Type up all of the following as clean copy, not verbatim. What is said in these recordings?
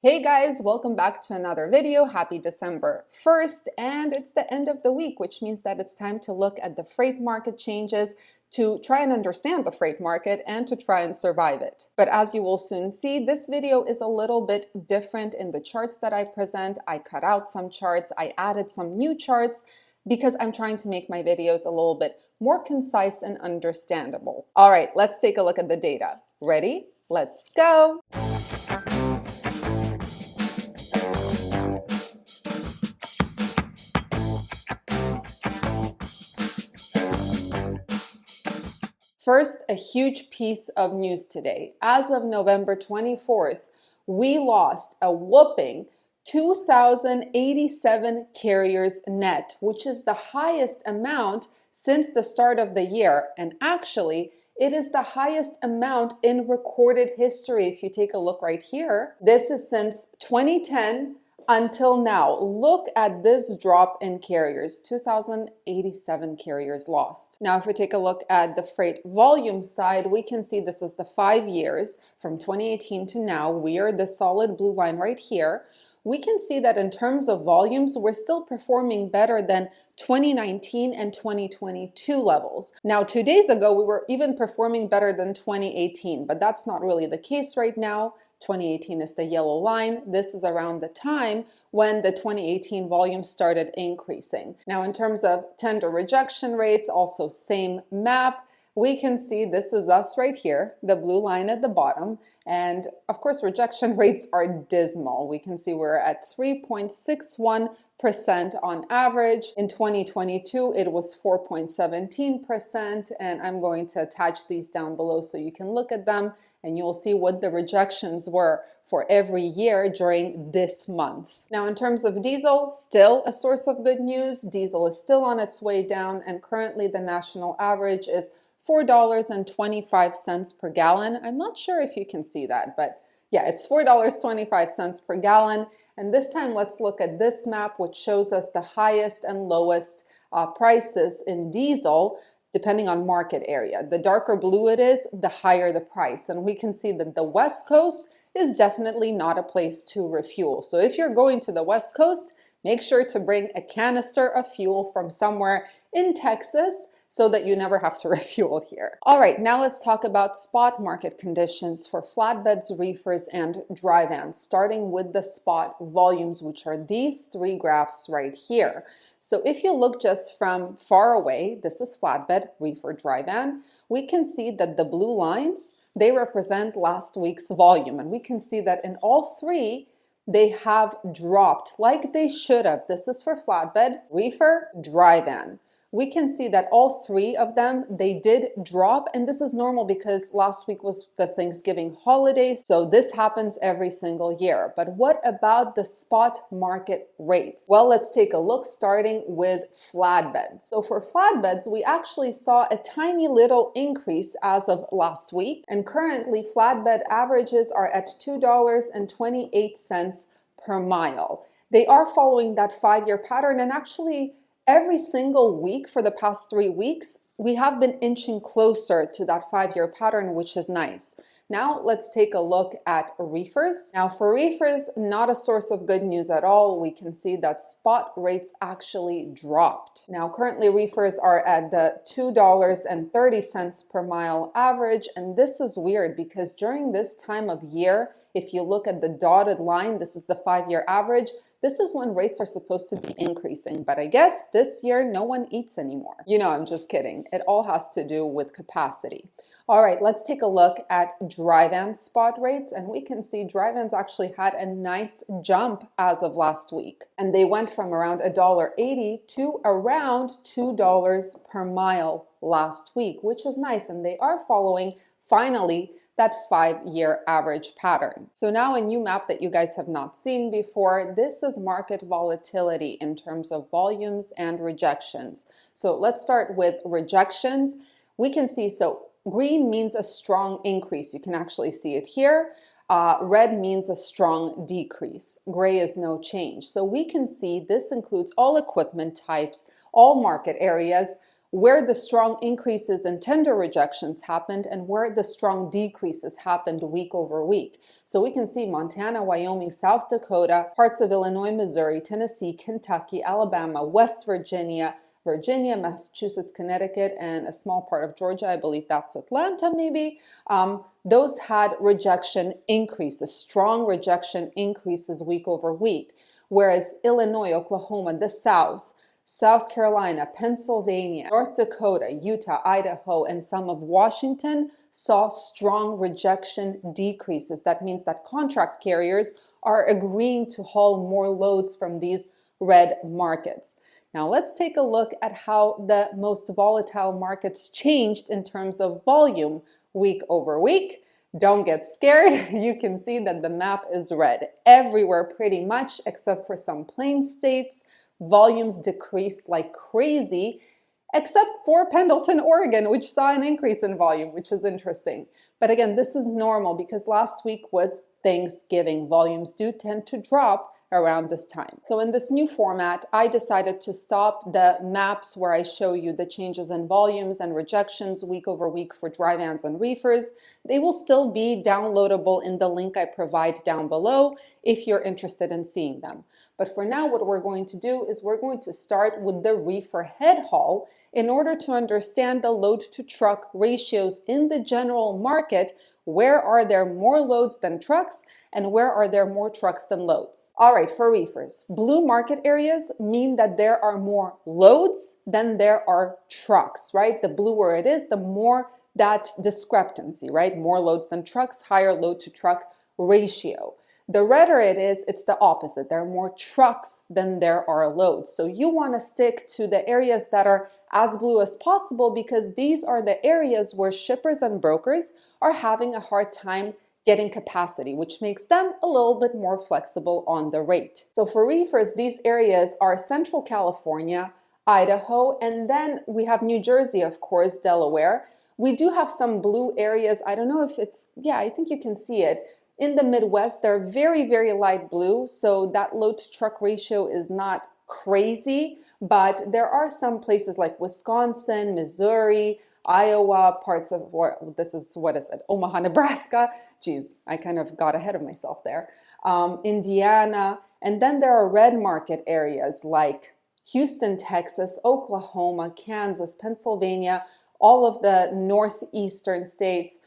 Hey guys, welcome back to another video. Happy December 1st, and it's the end of the week, which means that it's time to look at the freight market changes to try and understand the freight market and to try and survive it. But as you will soon see, this video is a little bit different in the charts that I present. I cut out some charts, I added some new charts because I'm trying to make my videos a little bit more concise and understandable. All right, let's take a look at the data. Ready? Let's go. First, a huge piece of news today. As of November 24th, we lost a whopping 2,087 carriers net, which is the highest amount since the start of the year. And actually, it is the highest amount in recorded history. If you take a look right here, this is since 2010 until now. Look at this drop in carriers, 2,087 carriers lost. Now, if we take a look at the freight volume side, we can see this is the 5 years from 2018 to now. We are the solid blue line right here. We can see that in terms of volumes, we're still performing better than 2019 and 2022 levels. Now, 2 days ago, we were even performing better than 2018, but that's not really the case right now. 2018 is the yellow line. This is around the time when the 2018 volume started increasing. Now, in terms of tender rejection rates, also same map. We can see this is us right here, the blue line at the bottom. And of course, rejection rates are dismal. We can see we're at 3.61% on average. In 2022, it was 4.17%. And I'm going to attach these down below so you can look at them and you'll see what the rejections were for every year during this month. Now, in terms of diesel, still a source of good news. Diesel is still on its way down, and currently the national average is $4.25 per gallon. I'm not sure if you can see that, but yeah, it's $4.25 per gallon. And this time, let's look at this map, which shows us the highest and lowest prices in diesel, depending on market area. The darker blue it is, the higher the price. And we can see that the West Coast is definitely not a place to refuel. So if you're going to the West Coast, make sure to bring a canister of fuel from somewhere in Texas so that you never have to refuel here. All right, now let's talk about spot market conditions for flatbeds, reefers, and dry vans, starting with the spot volumes, which are these three graphs right here. So if you look just from far away, this is flatbed, reefer, dry van, we can see that the blue lines, they represent last week's volume. And we can see that in all three, they have dropped like they should have. This is for flatbed, reefer, dry van. We can see that all three of them, they did drop, and this is normal because last week was the Thanksgiving holiday, so this happens every single year. But what about the spot market rates? Well, let's take a look starting with flatbeds. So for flatbeds, we actually saw a tiny little increase as of last week, and currently flatbed averages are at $2.28 per mile. They are following that 5-year pattern, and actually every single week for the past 3 weeks, we have been inching closer to that 5-year pattern, which is nice. Now let's take a look at reefers. Now for reefers, not a source of good news at all. We can see that spot rates actually dropped. Now currently reefers are at the $2.30 per mile average. And this is weird because during this time of year, if you look at the dotted line, this is the 5-year average. This is when rates are supposed to be increasing, but I guess this year no one eats anymore. You know, I'm just kidding. It all has to do with capacity. All right, let's take a look at dry van spot rates, and we can see dry vans actually had a nice jump as of last week. And they went from around $1.80 to around $2 per mile last week, which is nice. And they are following, finally, that 5-year average pattern. So now a new map that you guys have not seen before. This is market volatility in terms of volumes and rejections. So let's start with rejections. We can see, so green means a strong increase. You can actually see it here. Red means a strong decrease. Gray is no change. So we can see this includes all equipment types, all market areas. where the strong increases in tender rejections happened and where the strong decreases happened week over week. So we can see Montana, Wyoming, South Dakota, parts of Illinois, Missouri, Tennessee, Kentucky, Alabama, West Virginia, Massachusetts, Connecticut, and a small part of Georgia. I believe that's Atlanta, maybe. Those had rejection increases, strong rejection increases week over week. Whereas Illinois, Oklahoma, the South Carolina, Pennsylvania, North Dakota, Utah, Idaho, and some of Washington saw strong rejection decreases. That means that contract carriers are agreeing to haul more loads from these red markets. Now let's take a look at how the most volatile markets changed in terms of volume week over week. Don't get scared. You can see that the map is red everywhere pretty much, except for some plain states. Volumes decreased like crazy, except for Pendleton, Oregon, which saw an increase in volume, which is interesting. But again, this is normal because last week was Thanksgiving. Volumes do tend to drop around this time. So in this new format, I decided to stop the maps where I show you the changes in volumes and rejections week over week for dry vans and reefers. They will still be downloadable in the link I provide down below if you're interested in seeing them. But for now, what we're going to do is we're going to start with the reefer head haul in order to understand the load to truck ratios in the general market. Where are there more loads than trucks and where are there more trucks than loads? All right, for reefers, blue market areas mean that there are more loads than there are trucks, right? The bluer it is, the more that discrepancy, right? More loads than trucks, higher load to truck ratio. The redder it is, it's the opposite. There are more trucks than there are loads. So you want to stick to the areas that are as blue as possible because these are the areas where shippers and brokers are having a hard time getting capacity, which makes them a little bit more flexible on the rate. So for reefers, these areas are Central California, Idaho, and then we have New Jersey, of course, Delaware. We do have some blue areas. I don't know if it's, yeah, I think you can see it. In the Midwest, they're very, very light blue, so that load to truck ratio is not crazy, but there are some places like Wisconsin, Missouri, Iowa, parts of, Omaha, Nebraska. Geez, I kind of got ahead of myself there. Indiana, and then there are red market areas like Houston, Texas, Oklahoma, Kansas, Pennsylvania, all of the northeastern states,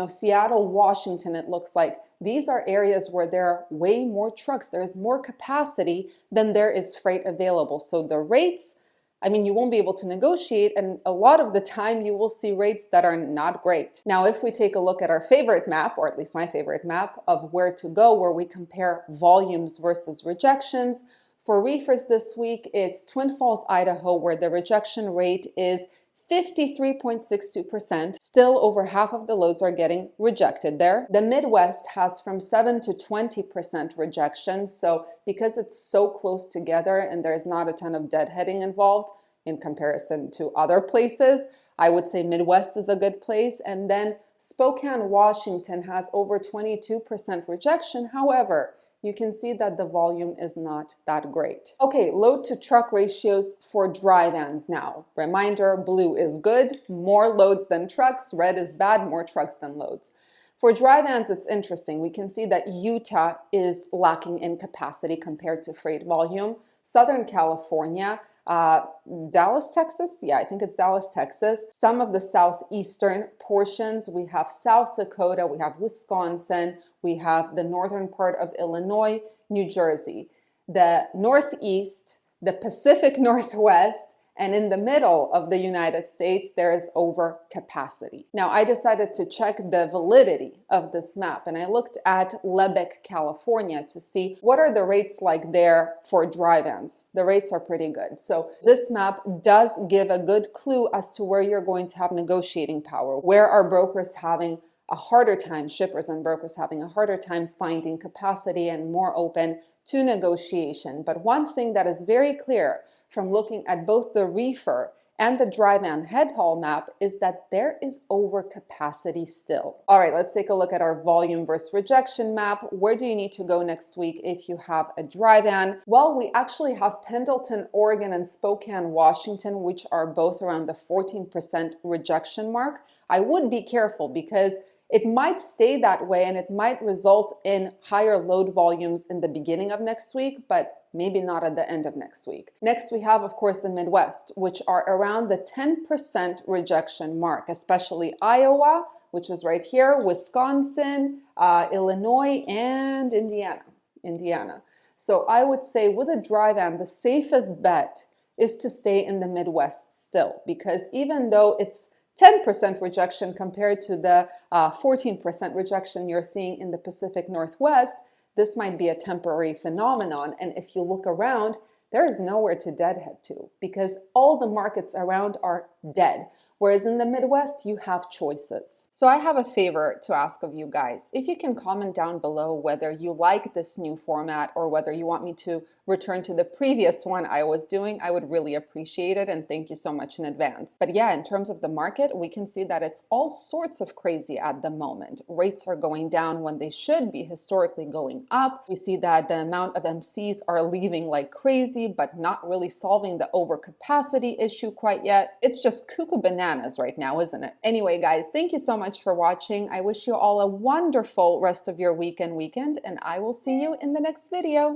Seattle, Washington, it looks like. These are areas where there are way more trucks. There is more capacity than there is freight available. So the rates, you won't be able to negotiate, and a lot of the time you will see rates that are not great. Now, if we take a look at our favorite map, or at least my favorite map of where to go, where we compare volumes versus rejections, for reefers this week, it's Twin Falls, Idaho, where the rejection rate is 53.62%. Still over half of the loads are getting rejected there. The Midwest has from 7 to 20% rejection. So because it's so close together and there's not a ton of deadheading involved in comparison to other places, I would say Midwest is a good place. And then Spokane, Washington has over 22% rejection. However, you can see that the volume is not that great. Okay, load to truck ratios for dry vans now. Reminder, blue is good, more loads than trucks, red is bad, more trucks than loads. For dry vans, it's interesting. We can see that Utah is lacking in capacity compared to freight volume. Southern California, Dallas, Texas. Yeah, I think it's Dallas, Texas. Some of the southeastern portions, we have South Dakota, we have Wisconsin, we have the northern part of Illinois, New Jersey. The Northeast, the Pacific Northwest, and in the middle of the United States, there is overcapacity. Now, I decided to check the validity of this map, and I looked at Lebec, California to see what are the rates like there for dry vans. The rates are pretty good. So this map does give a good clue as to where you're going to have negotiating power. Where are brokers having a harder time, shippers and brokers having a harder time finding capacity and more open to negotiation. But one thing that is very clear from looking at both the reefer and the dry van head haul map is that there is overcapacity still. All right, let's take a look at our volume versus rejection map. Where do you need to go next week if you have a dry van? Well, we actually have Pendleton, Oregon and Spokane, Washington, which are both around the 14% rejection mark. I would be careful because it might stay that way and it might result in higher load volumes in the beginning of next week, but maybe not at the end of next week. Next, we have, of course, the Midwest, which are around the 10% rejection mark, especially Iowa, which is right here, Wisconsin, Illinois, and Indiana. So I would say with a dry van, the safest bet is to stay in the Midwest still, because even though it's 10% rejection compared to the 14% rejection you're seeing in the Pacific Northwest, this might be a temporary phenomenon. And if you look around, there is nowhere to deadhead to because all the markets around are dead. Whereas in the Midwest, you have choices. So I have a favor to ask of you guys. If you can comment down below whether you like this new format or whether you want me to return to the previous one I was doing, I would really appreciate it, and thank you so much in advance. But yeah, in terms of the market, we can see that it's all sorts of crazy at the moment. Rates are going down when they should be historically going up. We see that the amount of MCs are leaving like crazy, but not really solving the overcapacity issue quite yet. It's just cuckoo bananas right now, isn't it? Anyway, guys, thank you so much for watching. I wish you all a wonderful rest of your week and weekend, and I will see you in the next video.